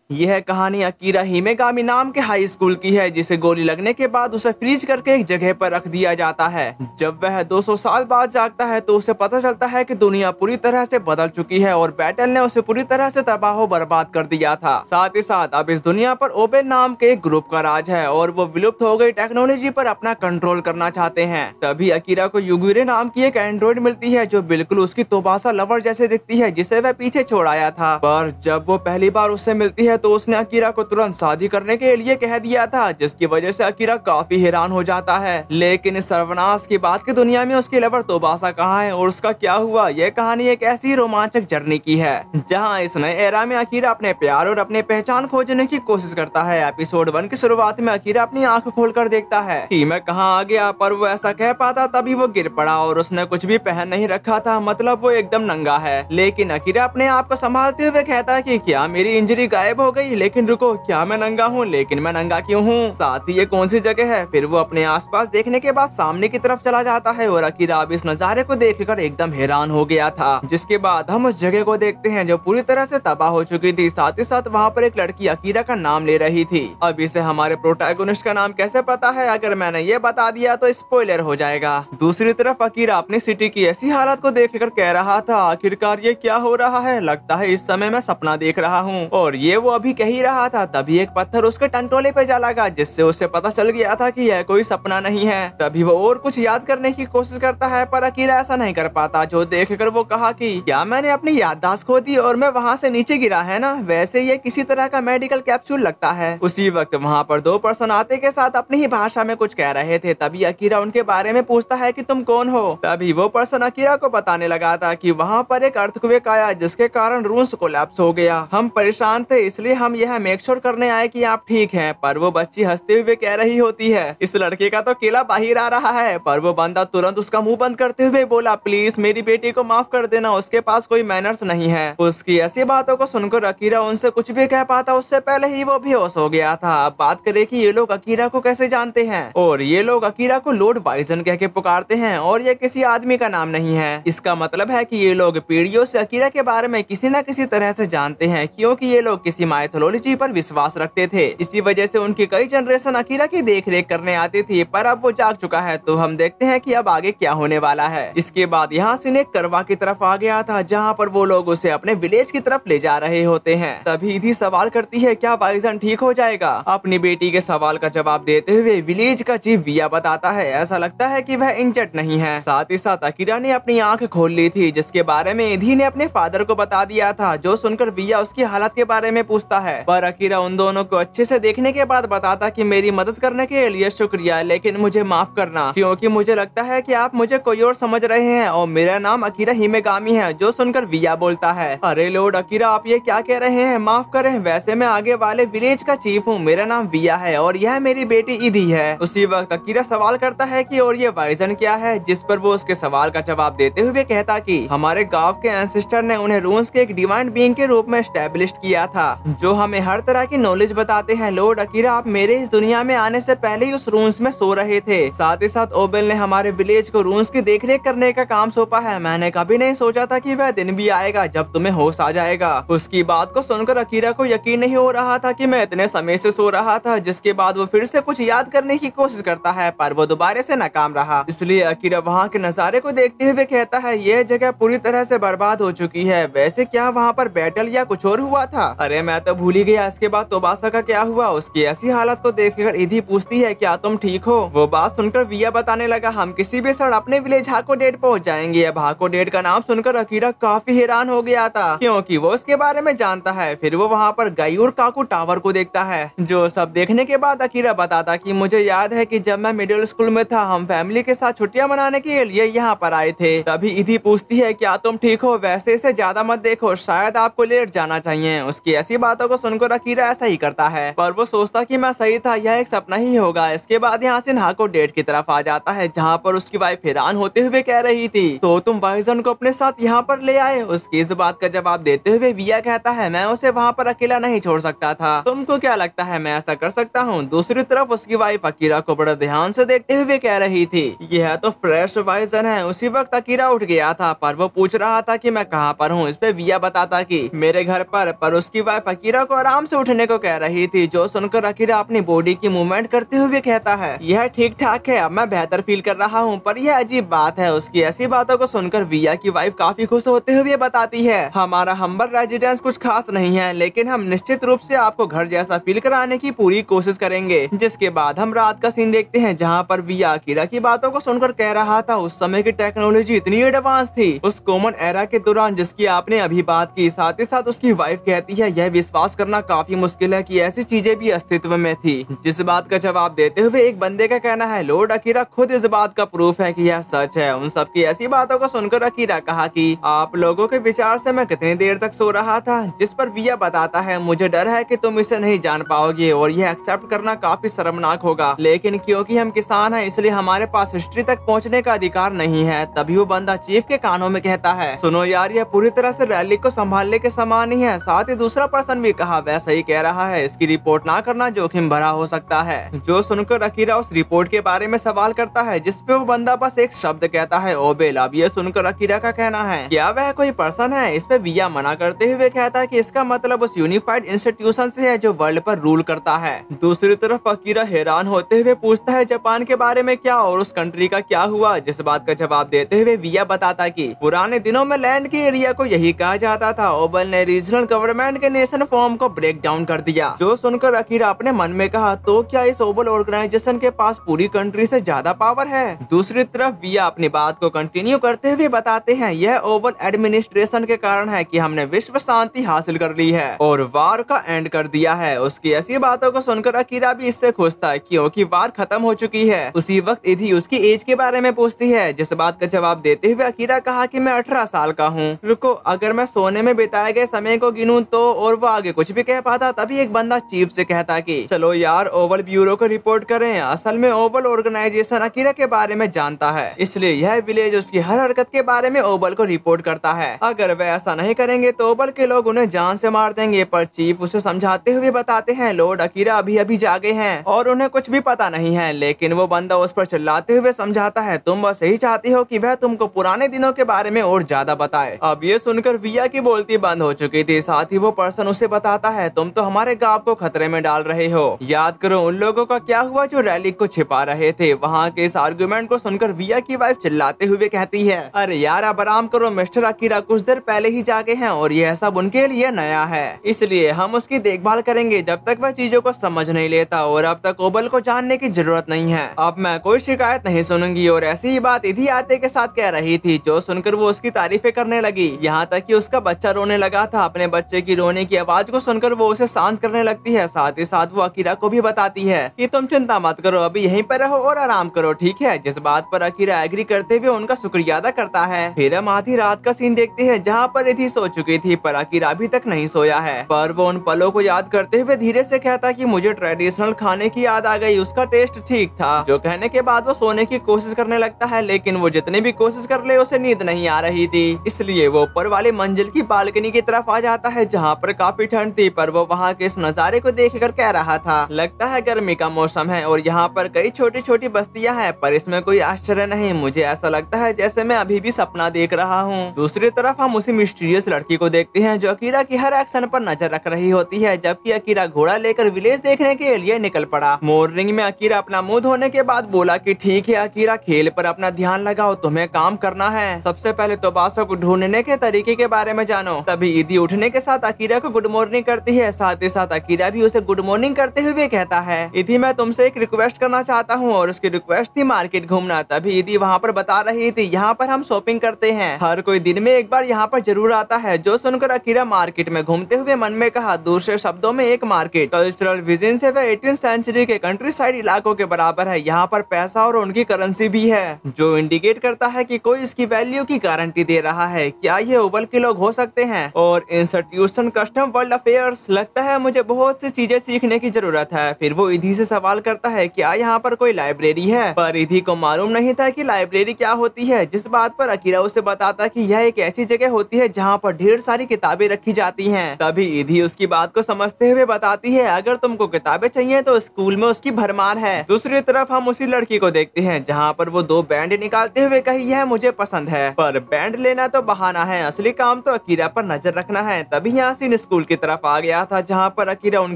यह कहानी अकीरा हिमेगामी नाम के हाई स्कूल की है, जिसे गोली लगने के बाद उसे फ्रीज करके एक जगह पर रख दिया जाता है। जब वह 200 साल बाद जागता है तो उसे पता चलता है कि दुनिया पूरी तरह से बदल चुकी है और बैटल ने उसे पूरी तरह से तबाह बर्बाद कर दिया था। साथ ही साथ अब इस दुनिया पर ओबेल नाम के एक ग्रुप का राज है और वो विलुप्त हो गई टेक्नोलॉजी पर अपना कंट्रोल करना चाहते हैं। तभी अकीरा को युगुरे नाम की एक एंड्रॉइड मिलती है जो बिल्कुल उसकी तोबासा लवर जैसे दिखती है, जिसे वह पीछे छोड़ आया था। पर जब वो पहली बार उससे मिलती है तो उसने अकीरा को तुरंत शादी करने के लिए कह दिया था, जिसकी वजह से अकीरा काफी हैरान हो जाता है। लेकिन इस सर्वनाश की बात की दुनिया में उसकी लवर तोबासा कहाँ है और उसका क्या हुआ, यह कहानी एक ऐसी रोमांचक जर्नी की है जहाँ इस नए एरा में अकीरा अपने प्यार और अपने पहचान खोजने की कोशिश करता है। एपिसोड 1 की शुरुआत में अकीरा अपनी आंख खोलकर देखता है कि मैं कहाँ आ गया, पर वो ऐसा कह पाता तभी वो गिर पड़ा और उसने कुछ भी पहन नहीं रखा था, मतलब वो एकदम नंगा है। लेकिन अकीरा अपने आप को संभालते हुए कहता है कि क्या मेरी इंजरी गायब हो गई, लेकिन रुको, क्या मैं नंगा हूँ? लेकिन मैं नंगा क्यों हूँ? साथ ही ये कौन सी जगह है? फिर वो अपने आसपास देखने के बाद सामने की तरफ चला जाता है और अकीरा अब इस नजारे को देखकर एकदम हैरान हो गया था। जिसके बाद हम उस जगह को देखते हैं जो पूरी तरह से तबाह हो चुकी थी। साथ ही साथ वहाँ पर एक लड़की अकीरा का नाम ले रही थी। अब इसे हमारे प्रोटैगोनिस्ट का नाम कैसे पता है? अगर मैंने ये बता दिया तो स्पॉइलर हो जाएगा। दूसरी तरफ अकीरा अपनी सिटी की ऐसी हालत को देखकर कह रहा था, आखिरकार ये क्या हो रहा है? लगता है इस समय मैं सपना देख रहा हूँ। और ये वो अभी कह ही रहा था तभी एक पत्थर उसके टंटोले पे जा लगा, जिससे उसे पता चल गया था कि यह कोई सपना नहीं है। तभी वो और कुछ याद करने की कोशिश करता है, पर अकीरा ऐसा नहीं कर पाता, जो देखकर वो कहा कि क्या मैंने अपनी याददाश्त खो दी और मैं वहाँ से नीचे गिरा है ना? वैसे ये किसी तरह का मेडिकल कैप्सूल लगता है। उसी वक्त वहाँ पर दो पर्सन आते के साथ अपनी ही भाषा में कुछ कह रहे थे। तभी अकीरा उनके बारे में पूछता है कि तुम कौन हो? तभी वो पर्सन अकीरा को बताने लगा था कि वहाँ पर एक अर्थक्वेक आया, जिसके कारण रूम्स कोलैप्स हो गया। हम परेशान थे, इसलिए हम यह मेक श्योर करने आए कि आप ठीक हैं। पर वो बच्ची हंसते हुए कह रही होती है, इस लड़के का तो केला बाहर आ रहा है। पर वो बंदा तुरंत उसका मुंह बंद करते हुए बोला, प्लीज मेरी बेटी को माफ कर देना, उसके पास कोई मैनर्स नहीं है। उसकी ऐसी बातों को सुनकर अकीरा उनसे कुछ भी कह पाता उससे पहले ही वो बेहोश हो गया था। अब बात करें कि ये लोग अकीरा को कैसे जानते हैं। और ये लोग अकीरा को लॉर्ड वाइजन कह के पुकारते हैं और ये किसी आदमी का नाम नहीं है। इसका मतलब है कि ये लोग पीढ़ियों से अकीरा के बारे में किसी न किसी तरह से जानते हैं, क्योंकि ये लोग किसी माइथोलॉजी पर विश्वास रखते थे। इसी वजह से उनकी कई जनरेशन अकीरा की देख रेख करने आती थी। पर अब वो जाग चुका है तो हम देखते हैं कि अब आगे क्या होने वाला है। इसके बाद यहाँ से एक करवा की तरफ आ गया था, जहाँ पर वो लोग उसे अपने विलेज की तरफ ले जा रहे होते हैं। तभी इधी सवाल करती है, क्या वाइजन ठीक हो जाएगा? अपनी बेटी के सवाल का जवाब देते हुए विलेज का चीफ विया बताता है, ऐसा लगता है कि वह इंजर्ड नहीं है। साथ ही साथ अकीरा ने अपनी आंख खोल ली थी, जिसके बारे में इधी ने अपने फादर को बता दिया था, जो सुनकर विया उसकी हालत के बारे में पूछता है। पर अकीरा उन दोनों को अच्छे से देखने के बाद बताता कि मेरी मदद करने के लिए शुक्रिया, लेकिन मुझे माफ करना, क्योंकि मुझे लगता है कि आप मुझे कोई और समझ रहे हैं और मेरा नाम अकीरा हिमेगामी है। जो सुनकर विया बोलता है, अरे लॉर्ड अकीरा, आप ये क्या कह रहे हैं? माफ करें, वैसे मैं आगे वाले विलेज का चीफ हूँ। मेरा नाम विया है और यह मेरी बेटी इधी है। उसी वक्त अकीरा सवाल करता है कि और ये वाइजन क्या है? जिस पर वो उसके सवाल का जवाब देते हुए कहता कि हमारे गांव के एंसेस्टर ने उन्हें रून्स के एक डिवाइन बीइंग के रूप में एस्टेब्लिश किया था, जो हमें हर तरह की नॉलेज बताते हैं। लॉर्ड अकीरा, आप मेरे इस दुनिया में आने से पहले ही उस रून्स में सो रहे थे। साथ ही साथ ओबेल ने हमारे विलेज को रून्स की देखरेख करने का काम सौंपा है। मैंने कभी नहीं सोचा था कि वह दिन भी आएगा जब तुम्हें होश आ जाएगा। उसकी बात को सुनकर अकीरा को यकीन नहीं हो रहा था कि मैं इतने समय से सो रहा था। जिसके बाद वो फिर से कुछ याद करने की कोशिश करता है, पर वो दोबारा से नाकाम रहा। इसलिए अकीरा वहाँ के नजारे को देखते हुए कहता है, यह जगह पूरी तरह से बर्बाद हो चुकी है। वैसे क्या वहाँ पर बैटल या कुछ और हुआ था? अरे मैं तो भूल ही गया। इसके बाद तोबासा का क्या हुआ? उसकी ऐसी हालत को देखकर इधी पूछती है, क्या तुम ठीक हो? वो बात सुनकर विया बताने लगा, हम किसी भी क्षण अपने विलेज हाकोडेट पहुंच जाएंगे। अब हाकोडेट का नाम सुनकर अकीरा काफी हैरान हो गया था, क्योंकि वो उसके बारे में जानता है। फिर वो वहाँ पर गायूर काकू टावर को देखता है, जो सब देखने के बाद अकीरा बताता कि मुझे याद है कि जब मैं मिडिल स्कूल में था, हम फैमिली के साथ छुट्टियां मनाने के लिए यहाँ पर आए थे। तभी इधी पूछती है, क्या तुम ठीक हो? वैसे इसे ज्यादा मत देखो, शायद आपको लेट जाना चाहिए। उसकी ऐसी बातों को सुनकर अकीरा ऐसा ही करता है, पर वो सोचता कि मैं सही था, यह एक सपना ही होगा। इसके बाद यहाँ से हाकोडेट की तरफ आ जाता है, जहाँ पर उसकी वाइफ हैरान होते हुए कह रही थी, तो तुम वाइजन को अपने साथ यहाँ पर ले आए? उसकी इस बात का जवाब देते हुए विया कहता है, मैं उसे वहाँ पर अकेला नहीं छोड़ सकता था। तुमको क्या लगता है मैं ऐसा कर सकता हूँ? दूसरी तरफ उसकी वाइफ अकीरा को बड़े ध्यान से देखते हुए कह रही थी, यह तो फ्रेश वाइजन है। उसी वक्त अकीरा उठ गया था, पर वो पूछ रहा था कि मैं कहाँ पर हूँ। इस पे विया बताता कि मेरे घर पर उसकी वाइफ अकीरा को आराम से उठने को कह रही थी, जो सुनकर अकीरा अपनी बॉडी की मूवमेंट करते हुए कहता है यह ठीक ठाक है, अब मैं बेहतर फील कर रहा हूँ। पर यह अजीब बात है। उसकी ऐसी बातों को सुनकर विया की वाइफ काफी खुश होते हुए बताती है हमारा हम्बल रेजिडेंस कुछ खास नहीं है, लेकिन हम निश्चित रूप से आपको घर जैसा फील कराने की पूरी कोशिश करेंगे। जिसके बाद हम रात का सीन देखते हैं जहाँ पर विया अकीरा की बातों को सुनकर कह रहा था उस समय की टेक्नोलॉजी इतनी एडवांस थी उस कॉमन एरा के दौरान जिसकी आपने अभी बात की। साथ ही साथ उसकी वाइफ कहती है यह विश्वास करना काफी मुश्किल है कि ऐसी चीजें भी अस्तित्व में थी। जिस बात का जवाब देते हुए एक बंदे का कहना है लॉर्ड अकीरा खुद इस बात का प्रूफ है कि यह सच है। उन सबकी ऐसी बातों को सुनकर अकीरा कहा कि आप लोगों के विचार से मैं कितनी देर तक सो रहा था। जिस पर विया बताता है मुझे डर है कि तुम इसे नहीं जान पाओगे और यह एक्सेप्ट करना काफी शर्मनाक होगा, लेकिन क्योंकि हम किसान हैं इसलिए हमारे पास हिस्ट्री तक पहुंचने का अधिकार नहीं है। तभी वो बंदा चीफ के कानों में कहता है सुनो यार, यह पूरी तरह से रैली को संभालने के समान ही है। साथ ही दूसरा पर्सन भी कहा वह सही कह रहा है, इसकी रिपोर्ट ना करना जोखिम भरा हो सकता है। जो सुनकर अकीरा उस रिपोर्ट के बारे में सवाल करता है जिसपे वो बंदा बस एक शब्द कहता है ओबेल। अब ये सुनकर अकीरा का कहना है क्या वह कोई पर्सन है। इस पे विया मना करते हुए कहता है कि इसका मतलब उस यूनिफाइड इंस्टीट्यूशन से है जो वर्ल्ड पर रूल करता है। दूसरी तरफ अकीरा हैरान होते हुए पूछता है जापान के बारे में क्या और उस कंट्री का क्या हुआ। जिस बात का जवाब देते हुए विया बताता कि पुराने दिनों में लैंड के एरिया को यही कहा जाता था। ओबल ने रीजनल गवर्नमेंट के नेशन फॉर्म को ब्रेक डाउन कर दिया। जो सुनकर अकीरा अपने मन में कहा तो क्या इस ओबल ऑर्गेनाइजेशन के पास पूरी कंट्री से ज्यादा पावर है। दूसरी तरफ विया अपनी बात को कंटिन्यू करते हुए बताते हैं यह ओबल एडमिनिस्ट्रेशन के कारण है कि हमने विश्व शांति हासिल कर ली है और वार का एंड कर दिया है। उसकी ऐसी बातों को सुनकर अकीरा भी इससे खुश था क्योंकि वार खत्म हो चुकी है। उसी वक्त इधी उसकी एज के बारे में पूछती है जिस बात का जवाब देते हुए अकीरा कहा कि मैं 18 साल का हूँ। रुको, अगर मैं सोने में बिताए गए समय को गिनूं तो, और वो आगे कुछ भी कह पाता। तभी एक बंदा चीफ से कहता कि चलो यार ओवल ब्यूरो को रिपोर्ट करें। असल में ओवल ऑर्गेनाइजेशन अकीरा के बारे में जानता है, इसलिए यह विलेज उसकी हर हरकत के बारे में ओवल को रिपोर्ट करता है। अगर वे ऐसा नहीं करेंगे तो ओवल के लोग उन्हें जान से मार देंगे। पर चीफ उसे समझाते हुए बताते हैं लॉर्ड अकीरा अभी अभी जागे हैं और उन्हें कुछ भी पता नहीं है। लेकिन वो बंदा उस पर चिल्लाते हुए समझाता है तुम बस यही चाहती हो कि वह तुमको पुराने दिनों के बारे में और ज्यादा बताए। अब ये सुनकर विया की बोलती बंद हो चुकी थी। साथ ही वो पर्सन उसे बताता है तुम तो हमारे गांव को खतरे में डाल रहे हो। याद करो उन लोगों का क्या हुआ जो रैली को छिपा रहे थे। वहाँ के इस आर्गुमेंट को सुनकर विया की वाइफ चिल्लाते हुए कहती है अरे यार अब आराम करो, मिस्टर अकीरा कुछ देर पहले ही जागे हैं और यह सब उनके लिए नया है, इसलिए हम उसकी देखभाल करेंगे जब तक वह चीजों को समझ नहीं लेता। और अब तक ओबल को जानने की जरूरत नहीं है। अब मैं कोई शिकायत नहीं सुनूंगी। और ऐसी ही बात इधी आते के साथ कह रही थी। जो सुनकर वो उसकी तारीफें करने लगी, यहाँ तक कि उसका बच्चा रोने लगा था। अपने बच्चे की रोने की आवाज को सुनकर वो उसे शांत करने लगती है। साथ ही साथ वो अकीरा को भी बताती है कि तुम चिंता मत करो, अभी यहीं पर रहो और आराम करो, ठीक है। जिस बात पर अकीरा एग्री करते हुए उनका शुक्रिया अदा करता है। फिर हम आधी रात का सीन देखते हैं जहाँ पर रिधि सो चुकी थी पर अकीरा अभी तक नहीं सोया है। पर वो उन पलों को याद करते हुए धीरे से कहता कि मुझे ट्रेडिशनल खाने की याद आ गई, उसका टेस्ट ठीक था। जो कहने के बाद वो सोने की कोशिश करने लगता है, लेकिन वो जितनी भी कोशिश कर ले उसे नींद नहीं आ रही थी। इसलिए वो ऊपर वाली मंजिल की बालकनी की तरफ आ जाता है जहाँ पर काफी ठंड थी। पर वो वहाँ के इस नजारे को देखकर कह रहा था लगता है गर्मी का मौसम है और यहाँ पर कई छोटी छोटी बस्तियां हैं, पर इसमें कोई आश्चर्य नहीं। मुझे ऐसा लगता है जैसे मैं अभी भी सपना देख रहा हूँ। दूसरी तरफ हम उसी मिस्टीरियस लड़की को देखते हैं जो अकीरा की हर एक्शन पर नजर रख रही होती है। जबकि अकीरा घोड़ा लेकर विलेज देखने के लिए निकल पड़ा। मॉर्निंग में अकीरा अपना मुंह धोने के बाद बोला कि ठीक है अकीरा, खेल पर अपना ध्यान लगाओ, तुम्हें काम करना है। सबसे पहले तो बासा को ढूंढने के तरीके के बारे में जानो। तभी इधी उठने के साथ अकीरा को गुड मॉर्निंग करती है। साथ ही साथ अकीरा भी उसे गुड मॉर्निंग करते हुए कहता है इधी मैं तुमसे एक रिक्वेस्ट करना चाहता हूँ। और उसकी रिक्वेस्ट थी मार्केट घूमना। तभी इधी वहाँ पर बता रही थी यहाँ पर हम शॉपिंग करते हैं, हर कोई दिन में एक बार यहाँ पर जरूर आता है। जो सुनकर अकीरा मार्केट में घूमते हुए मन में कहा दूसरे शब्दों में एक मार्केट कल्चरल विजन से वह 18th सेंचुरी के कंट्री साइड इलाकों के बराबर है। यहाँ पर पैसा और उनकी करेंसी भी है जो इंडिकेट करता है कि कोई इसकी वैल्यू की गारंटी दे रहा है। क्या ये ओवल के लोग हो सकते हैं? और इंस्टीट्यूशन कस्टम वर्ल्ड अफेयर्स, लगता है मुझे बहुत सी चीजें सीखने की जरूरत है। फिर वो इधी से सवाल करता है क्या यहाँ पर कोई लाइब्रेरी है? पर इधी को मालूम नहीं था कि लाइब्रेरी क्या होती है। जिस बात पर अकीरा उसे बताता कि यह एक ऐसी जगह होती है जहाँ पर ढेर सारी किताबें रखी जाती हैं। तभी इधी उसकी बात को समझते हुए बताती है अगर तुमको किताबें चाहिए तो स्कूल में उसकी भरमार है। दूसरी तरफ हम उसी लड़की को देखते हैं जहाँ पर वो 2 बैंड निकालते हुए कही यह मुझे पसंद है। पर बैंड लेना तो बहाना है, असली काम तो अकीरा पर नजर रखना है। तभी यहाँ सीन स्कूल की तरफ आ गया था, जहाँ पर अकीरा उन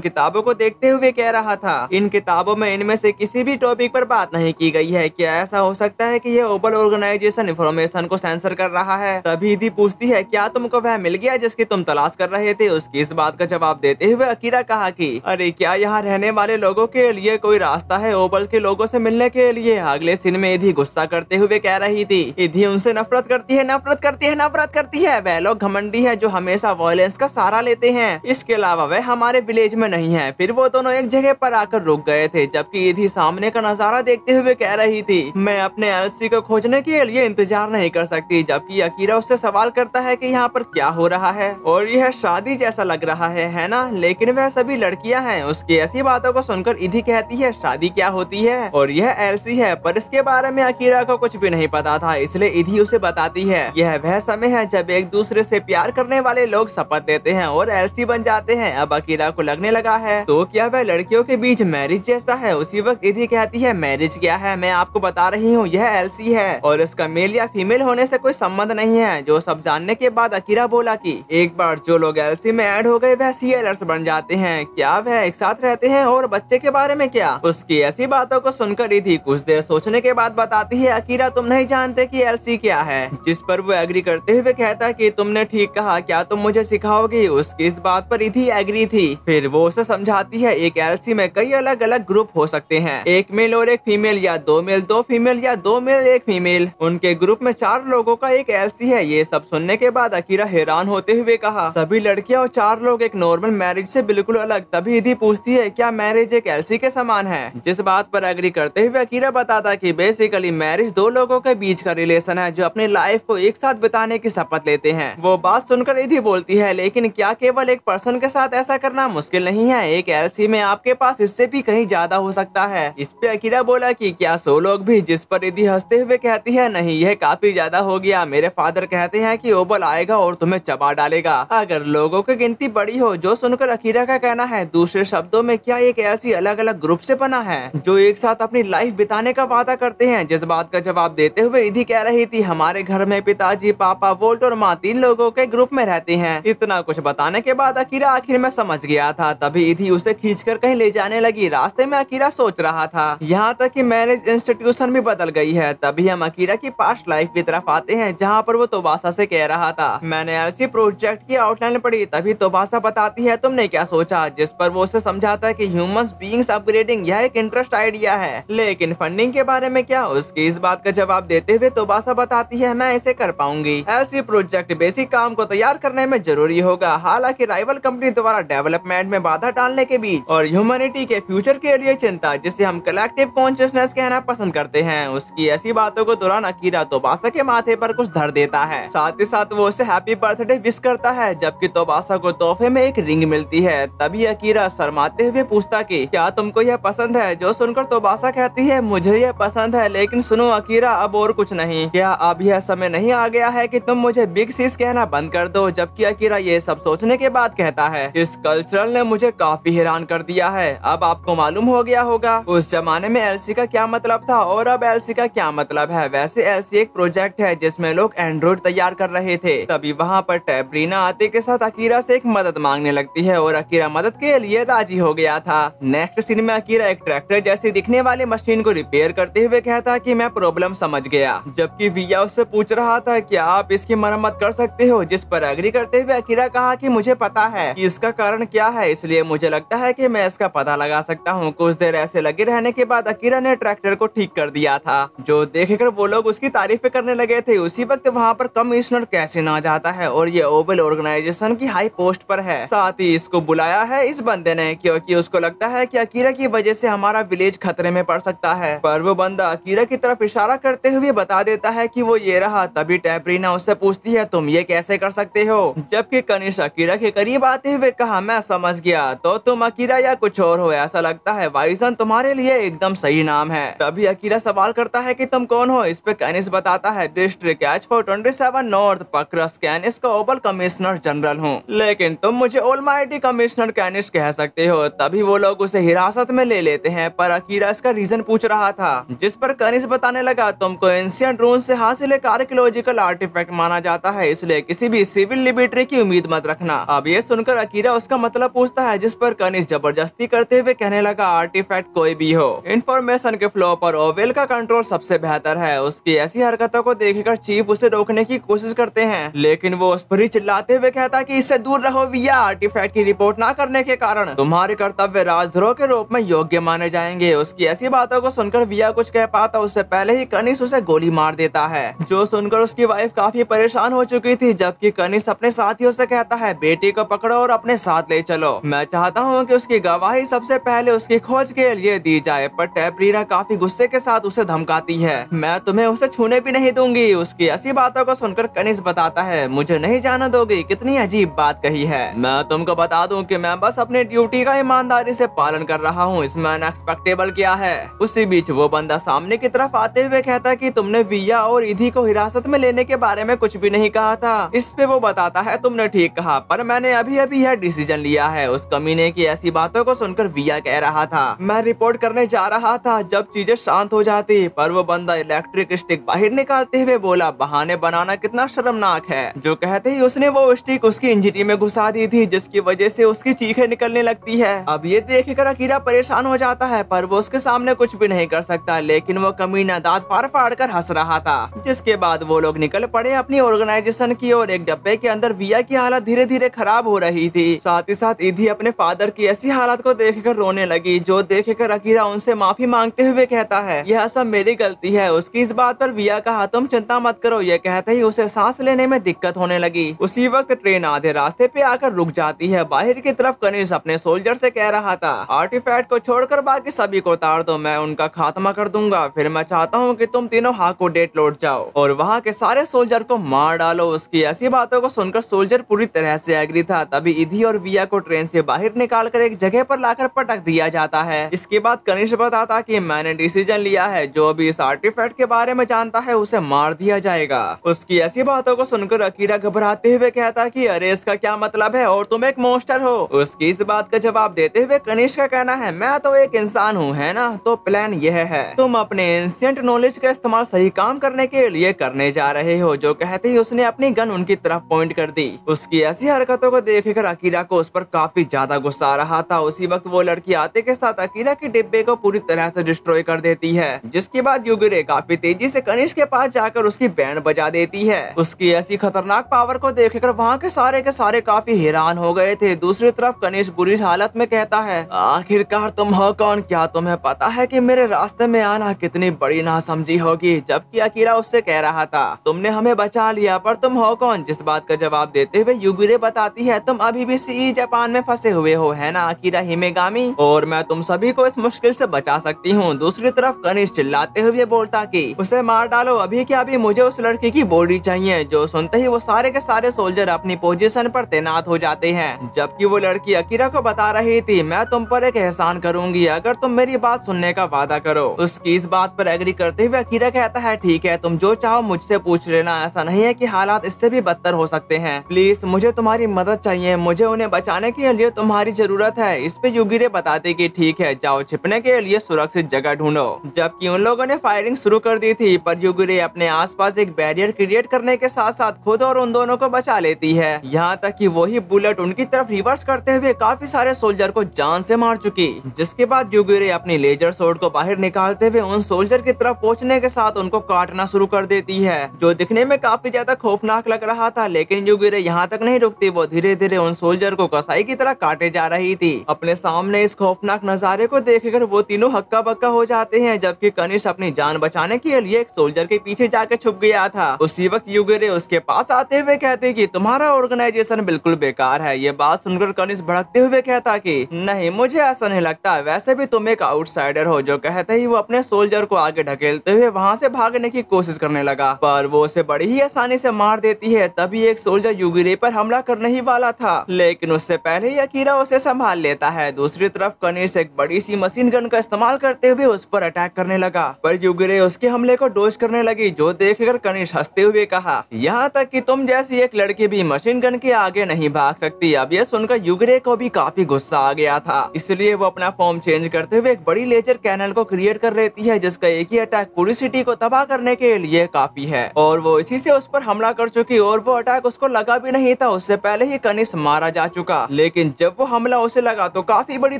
किताबों को देखते हुए कह रहा था, इन किताबों में इनमें से किसी भी टॉपिक पर बात नहीं की गई है। क्या ऐसा हो सकता है कि ये ओबल ऑर्गेनाइजेशन इंफॉर्मेशन को सेंसर कर रहा है? तभी इधी पूछती है, क्या तुमको वह मिल गया जिसकी तुम तलाश कर रहे थे? उसकी इस बात का जवाब देते हुए अकीरा कहा कि अरे क्या यहाँ रहने वाले लोगों के लिए कोई रास्ता है ओबल के लोगों से मिलने के लिए? अगले सीन में इधी गुस्सा करते हुए कह रही थी, इधी उनसे नफरत करती है, नफरत करती है, नफरत करती है। वह लोग घमंडी है जो हमेशा वायलेंस का सहारा लेते हैं। इसके अलावा वह हमारे विलेज में नहीं है। फिर वो दोनों एक जगह पर आकर रुक गए थे, जबकि इधी सामने का नजारा देखते हुए कह रही थी, मैं अपने एल्सी को खोजने के लिए इंतजार नहीं कर सकती। जबकि अकीरा उससे सवाल करता है कि यहाँ पर क्या हो रहा है और यह शादी जैसा लग रहा है ना? लेकिन वह सभी लड़कियां हैं। उसकी ऐसी बातों को सुनकर इधी कहती है, शादी क्या होती है? और यह एल्सी है। पर इसके बारे में अकीरा को कुछ भी नहीं पता था, इसलिए इधी उसे बताती है, यह वह समय है जब एक दूसरे से प्यार करने वाले लोग शपथ लेते हैं और एल्सी बन जाते हैं। अब अकीरा को लगने लगा है, तो क्या वह लड़कियों के बीच मैरिज जैसा है? उसी वक्त इधी कहती है, मैरिज क्या है, मैं आपको बता रही हूँ, यह एल्सी है और इसका मेल या फीमेल होने से कोई संबंध नहीं है। जो सब जानने के बाद अकीरा बोला कि एक बार जो लोग एल्सी में ऐड हो गए वह सीएलर्स बन जाते हैं। क्या वह एक साथ रहते हैं? और बच्चे के बारे में क्या? उसकी ऐसी बातों को सुनकर इधी कुछ देर सोचने के बाद बताती है, अकीरा तुम नहीं जानते कि एल्सी क्या है? जिस पर वो एग्री करते हुए कहता है कि तुमने ठीक कहा, क्या तुम मुझे सिखाओगी? उसकी इस बात पर इधी एग्री थी। फिर वो उसे समझाती है, एक एल्सी में कई अलग अलग ग्रुप हो सकते हैं, एक मेल और एक फीमेल, या दो मेल दो फीमेल, या दो मेल एक फीमेल। उनके ग्रुप में 4 लोगों का एक एल्सी है। ये सब सुनने के बाद अकीरा हैरान होते हुए कहा, सभी लड़कियां और 4 लोग एक नॉर्मल मैरिज से बिल्कुल अलग। तभी इधी पूछती है, क्या मैरिज एक एल्सी के समान है? जिस बात पर एग्री करते हुए अकीरा बताता कि बेसिकली मैरिज 2 लोगों के बीच का रिलेशन है जो अपनी लाइफ को एक साथ बिताने की शपथ लेते हैं। वो बात सुनकर इधी बोलती है, लेकिन क्या केवल एक पर्सन के साथ ऐसा करना मुश्किल नहीं है? एक एल्सी में आपके पास इससे भी कहीं ज्यादा हो सकता है। इस पे अकीरा बोला कि क्या 100 लोग भी? जिस पर इधी हंसते हुए कहती है, नहीं यह काफी ज्यादा हो गया। मेरे फादर कहते हैं कि ओबल आएगा और तुम्हें चबा डालेगा अगर लोगों की गिनती बड़ी हो। जो सुनकर अकीरा का कहना है, दूसरे शब्दों में क्या एक ऐसी अलग अलग ग्रुप से बना है जो एक साथ अपनी लाइफ बिताने का वादा करते हैं? जिस बात का जवाब देते हुए इधी कह रही थी, हमारे घर में पिताजी, पापा, वोल्ट और माँ 3 लोगों के ग्रुप में रहते हैं। इतना कुछ बताने के बाद अकीरा आखिर में समझ गया था। तभी इधी उसे खींचकर कहीं ले जाने लगी। रास्ते में अकीरा सोच रहा था, यहाँ तक कि मैरिज इंस्टीट्यूशन भी बदल गई है। तभी हम अकीरा की पास्ट लाइफ की तरफ आते हैं, जहाँ पर वो तोबासा से कह रहा था, मैंने ऐसी प्रोजेक्ट की आउटलाइन पढ़ी। तभी तोबासा बताती है, तुमने क्या सोचा? जिस पर वो उसे समझाता है कि ह्यूमंस बीइंग्स अपग्रेडिंग यह एक इंटरेस्ट आइडिया है, लेकिन फंडिंग के बारे में क्या? उसकी इस बात का जवाब देते हुए तोबासा बताती है, मैं इसे कर पाऊंगी। ऐसी प्रोजेक्ट बेसिक काम को तैयार करने में जरूरी होगा। हालांकि राइवल कंपनी द्वारा डेवलपमेंट में बाधा डालने के बीच और ह्यूमैनिटी के फ्यूचर के लिए चिंता, जिसे हम कलेक्टिव कॉन्शियसनेस कहना पसंद करते हैं। उसकी ऐसी बातों को दौरान अकीरा तोबासा के माथे पर कुछ धर देता है। साथ ही साथ वो उसे हैप्पी बर्थडे विश करता है, जबकि तोबासा को तोहफे में एक रिंग मिलती है। तभी अकीरा शर्माते हुए पूछता कि क्या तुमको यह पसंद है? जो सुनकर तोबासा कहती है, मुझे यह पसंद है, लेकिन सुनो अकीरा, अब और कुछ नहीं। क्या अब यह समय नहीं आ गया है कि तुम मुझे बिग सिस कहना बंद कर दो? जबकि अकीरा ये सब सोचने के बाद कहता है, इस कल्चरल ने मुझे काफी हैरान कर दिया है। अब आपको मालूम हो गया होगा उस जमाने में एलसी का क्या मतलब था और अब एलसी का क्या मतलब है। वैसे एलसी एक प्रोजेक्ट है जिसमें लोग एंड्रॉइड तैयार कर रहे थे। तभी वहाँ पर टैब्रीना आते के साथ अकीरा से एक मदद मांगने लगती है और अकीरा मदद के लिए राजी हो गया था। नेक्स्ट सीन में अकीरा एक ट्रैक्टर जैसी दिखने वाली मशीन को रिपेयर करते हुए कहता कि मैं प्रॉब्लम समझ गया, जबकि विया उससे पूछ रहा था क्या आप इसकी मरम्मत कर सकते हो। जिस पर एग्री करते हुए अकीरा कहा कि मुझे पता है कि इसका कारण क्या है, इसलिए मुझे लगता है कि मैं इसका पता लगा सकता हूँ। कुछ देर ऐसे लगे रहने के बाद अकीरा ने ट्रैक्टर को ठीक कर दिया था, जो देखकर वो लोग उसकी तारीफें करने लगे थे। उसी वक्त वहाँ पर कमिश्नर कैसिन आ जाता है और ये ओबल ऑर्गेनाइजेशन की हाई पोस्ट पर है। साथ ही इसको बुलाया है इस बंदे ने, क्योंकि उसको लगता है कि अकीरा की वजह से हमारा विलेज खतरे में पड़ सकता है। पर वो बंदा अकीरा की तरफ इशारा करते हुए बता देता है कि वो ये रहा। तभी टैब्रीना उससे पूछती है तुम ये कैसे कर सकते हो, जबकि कनिष अकीरा के करीब आते हुए कहा मैं समझ गया, तो तुम अकीरा या कुछ और हो। ऐसा लगता है वाइसन तुम्हारे लिए एकदम सही नाम है। तभी अकीरा सवाल करता है कि तुम कौन हो। इस पे कैनिस बताता है डिस्ट्रिक्ट H427 नॉर्थ पक्रस कैनिस का ओबल कमिश्नर जनरल हूँ, लेकिन तुम मुझे ऑलमाइटी कमिश्नर कैनिस कह सकते हो। तभी वो लोग उसे हिरासत में ले लेते हैं, पर अकीरा इसका रीजन पूछ रहा था। जिस पर कैनिस बताने लगा तुमको एंशिएंट रून से हासिल एक आर्कियोलॉजिकल आर्टिफैक्ट माना जाता है, इसलिए किसी भी सिविल लिबर्टी की उम्मीद मत रखना। अब ये सुनकर अकीरा उसका मतलब पूछता है, जिस पर कनिष्क जबरदस्ती करते हुए कहने लगा आर्टिफैक्ट कोई भी हो, इंफॉर्मेशन के फ्लो पर ओवेल का कंट्रोल सबसे बेहतर है। उसकी ऐसी हरकतों को देखकर चीफ उसे रोकने की कोशिश करते हैं, लेकिन वो उस पर ही चिल्लाते हुए कहता है कि इससे दूर रहो विया, आर्टिफैक्ट की रिपोर्ट ना करने के कारण तुम्हारे कर्तव्य राजद्रोह के रूप में योग्य माने जाएंगे। उसकी ऐसी बातों को सुनकर विया कुछ कह पाता उससे पहले ही कनिष्क उसे गोली मार देता है, जो सुनकर उसकी वाइफ काफी परेशान हो चुकी थी। जबकि कनिष्क अपने साथियों से कहता है बेटी को पकड़ो और अपने साथ ले चलो, मैं चाहता हूँ कि उसकी गवाही सबसे पहले उसकी खोज के लिए दी जाए। पर टैब्रीना काफी गुस्से के साथ उसे धमकाती है, मैं तुम्हें उसे छूने भी नहीं दूंगी। उसकी ऐसी बातों को सुनकर कनिष्क बताता है मुझे नहीं जाने दोगी, कितनी अजीब बात कही है। मैं तुमको बता दूं कि मैं बस अपने ड्यूटी का ईमानदारी से पालन कर रहा हूँ, इसमें अनएक्सपेक्टेबल क्या है। उसी बीच वो बंदा सामने की तरफ आते हुए कहता है कि तुमने विया और ईधी को हिरासत में लेने के बारे में कुछ भी नहीं कहा था। इस पे वो बताता है तुमने ठीक कहा, पर मैंने अभी अभी यह डिसीजन लिया है। उस कमीने की ऐसी बातों को सुनकर विया कह रहा था मैं रिपोर्ट करने जा रहा था जब चीजें शांत हो जाती, पर वो बंदा इलेक्ट्रिक स्टिक बाहर निकालते हुए बोला बहाने बनाना कितना शर्मनाक है। जो कहते ही उसने वो स्टिक उसकी इंजरी में घुसा दी थी, जिसकी वजह से उसकी चीखें निकलने लगती है। अब ये देखकर अकीरा परेशान हो जाता है, पर वो उसके सामने कुछ भी नहीं कर सकता। लेकिन वो कमीना दांत फाड़ फाड़ कर हंस रहा था। जिसके बाद वो लोग निकल पड़े अपनी ऑर्गेनाइजेशन की ओर। एक डब्बे के अंदर विया की हालत धीरे धीरे खराब हो रही थी। साथ ही साथ ईधी अपने फादर की ऐसी हालत को देखकर रोने लगी, जो देखकर अकीरा उनसे माफी मांगते हुए कहता है यह सब मेरी गलती है। उसकी इस बात पर विया कहा तुम चिंता मत करो। ये कहते ही उसे सांस लेने में दिक्कत होने लगी। उसी वक्त ट्रेन आधे रास्ते पे आकर रुक जाती है। बाहर की तरफ कनिष्क अपने सोल्जर से कह रहा था आर्टिफैक्ट को छोड़कर बाकी सभी को उतार दो, मैं उनका खात्मा कर दूंगा। फिर मैं चाहता हूँ कि तुम तीनों हाको डेट लौट जाओ और वहाँ के सारे सोल्जर को मार डालो। उसकी ऐसी बातों को सुनकर सोल्जर पूरी तरह से एग्री था। तभी ईधी और विया को ट्रेन से बाहर निकालकर एक जगह पर लाकर पटक दिया जाता है। इसके बाद कनिष्क बताता कि मैंने डिसीजन लिया है, जो भी इस आर्टिफैक्ट के बारे में जानता है उसे मार दिया जाएगा। उसकी ऐसी बातों को सुनकर अकीरा घबराते हुए कहता कि अरे इसका क्या मतलब है और तुम एक मॉन्स्टर हो। उसकी इस बात का जवाब देते हुए कनिष्क का कहना है मैं तो एक इंसान हूँ, है ना। तो प्लान यह है तुम अपने एंशिएंट नॉलेज का इस्तेमाल सही काम करने के लिए करने जा रहे हो। जो कहते ही उसने अपनी गन उनकी तरफ पॉइंट कर दी। उसकी ऐसी हरकतों को देखकर अकीरा को उस पर काफी ज्यादा गुस्सा आ रहा था। उसी वक्त वो लड़की आते के साथ अकीरा के डिब्बे को पूरी तरह से डिस्ट्रॉय कर देती है। जिसके बाद युगिरे काफी तेजी से कनिष्क के पास जाकर उसकी बैंड बजा देती है। उसकी ऐसी खतरनाक पावर को देखकर वहाँ के सारे काफी हैरान हो गए थे। दूसरी तरफ कनिष्क बुरी हालत में कहता है आखिरकार तुम हो कौन, क्या तुम्हें पता है कि मेरे रास्ते में आना कितनी बड़ी नासमझी होगी। जबकि अकीरा उससे कह रहा था तुमने हमें बचा लिया, पर तुम हो कौन। जिस बात का जवाब देते हुए युगिरे बताती है तुम अभी भी सीई जापान में फंसे हुए हो, है ना अकीरा हिमेगामी, और मैं तुम सभी को इस मुश्किल से बचा सकती हूँ। दूसरी तरफ कनिष्क चिल्लाते हुए बोलता कि उसे मार डालो अभी के अभी, मुझे उस लड़की की बॉडी चाहिए। जो सुनते ही वो सारे के सारे सोल्जर अपनी पोजीशन पर तैनात हो जाते हैं। जबकि वो लड़की अकीरा को बता रही थी मैं तुम पर एक एहसान करूंगी अगर तुम मेरी बात सुनने का वादा करो। उसकी इस बात पर एग्री करते हुए अकीरा कहता है ठीक है तुम जो चाहो मुझसे पूछ लेना, ऐसा नहीं है कि हालात इससे भी बदतर हो सकते हैं। प्लीज मुझे तुम्हारी मदद चाहिए, मुझे उन्हें बचाने के लिए तुम्हारी जरूरत है। इस पे युगिरे बताते कि ठीक है जाओ छिपने के लिए सुरक्षित जगह ढूंढो। जबकि उन लोगों ने फायरिंग शुरू कर दी थी, पर युगिरे अपने आसपास एक बैरियर क्रिएट करने के साथ साथ खुद और उन दोनों को बचा लेती है। यहाँ तक कि वही बुलेट उनकी तरफ रिवर्स करते हुए काफी सारे सोल्जर को जान से मार चुकी। जिसके बाद युगिरे अपनी लेजर सोर्ड को बाहर निकालते हुए उन सोल्जर की तरफ पहुँचने के साथ उनको काटना शुरू कर देती है, जो दिखने में काफी ज्यादा खौफनाक लग रहा था। लेकिन युगिरे यहाँ तक नहीं रुकती, वो धीरे धीरे उन सोल्जर को कसाई की तरह काटे जा रही थी। अपने सामने इस खौफनाक नजारे को देखकर वो तीनों हक्का बक्का हो जाते हैं। जबकि कनिष्क अपनी जान बचाने के लिए एक सोल्जर के पीछे जाकर छुप गया था। उसी वक्त युगिरे उसके पास आते हुए कहते कि तुम्हारा ऑर्गेनाइजेशन बिल्कुल बेकार है। ये बात सुनकर कनिष्क भड़कते हुए कहता कि नहीं मुझे ऐसा नहीं लगता, वैसे भी तुम एक आउटसाइडर हो। जो कहते ही वो अपने सोल्जर को आगे ढकेलते हुए वहाँ से भागने की कोशिश करने लगा, पर वो उसे बड़ी ही आसानी से मार देती है। तभी एक सोल्जर युगिरे पर हमला करने ही वाला था, लेकिन उससे पहले ही अकीरा उसे संभाल लेता है। दूसरी तरफ कनिष्क एक बड़ी सी मशीन गन का इस्तेमाल करते हुए उस पर अटैक करने लगा, पर युगिरे उसके हमले को डोज करने लगी। जो देखकर कनिष्क हंसते हुए कहा यहाँ तक कि तुम जैसी एक लड़की भी मशीन गन के आगे नहीं भाग सकती। अब यह सुनकर युगिरे को भी काफी गुस्सा आ गया था, इसलिए वो अपना फॉर्म चेंज करते हुए एक बड़ी लेजर कैनल को क्रिएट कर लेती है, जिसका एक ही अटैक पूरी सिटी को तबाह करने के लिए काफी है। और वो इसी से उस पर हमला कर चुकी और वो अटैक उसको लगा भी नहीं था। उससे पहले ये कनिष्क मारा जा चुका। लेकिन जब वो हमला उसे लगा तो काफी बड़ी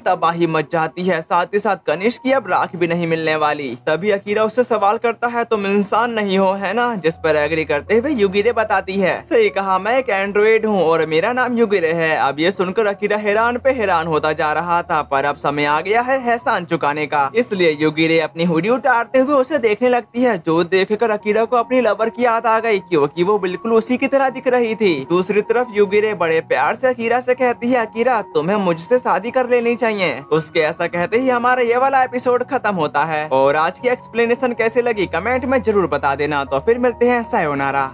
तबाही मच जाती है, साथ ही साथ कनिष्क की अब राख भी नहीं मिलने वाली। तभी अकीरा उससे सवाल करता है तुम इंसान नहीं हो है ना, जिस पर एग्री करते हुए युगिरे बताती है सही कहा, मैं एक एंड्रॉइड हूँ और मेरा नाम युगिरे है। अब ये सुनकर अकीरा हैरान पे हैरान होता जा रहा था, पर अब समय आ गया है एहसान चुकाने का। इसलिए युगिरे अपनी हुडी उतारते हुए उसे देखने लगती है, जो देखकर अकीरा को अपनी लवर की याद आ गई क्योंकि वो बिल्कुल उसी की तरह दिख रही थी। दूसरी तरफ युगिरे बड़े प्यार से अकीरा से कहती है अकीरा तुम्हें मुझसे शादी कर लेनी चाहिए। उसके ऐसा कहते ही हमारा ये वाला एपिसोड खत्म होता है। और आज की एक्सप्लेनेशन कैसे लगी कमेंट में जरूर बता देना। तो फिर मिलते हैं, सायोनारा।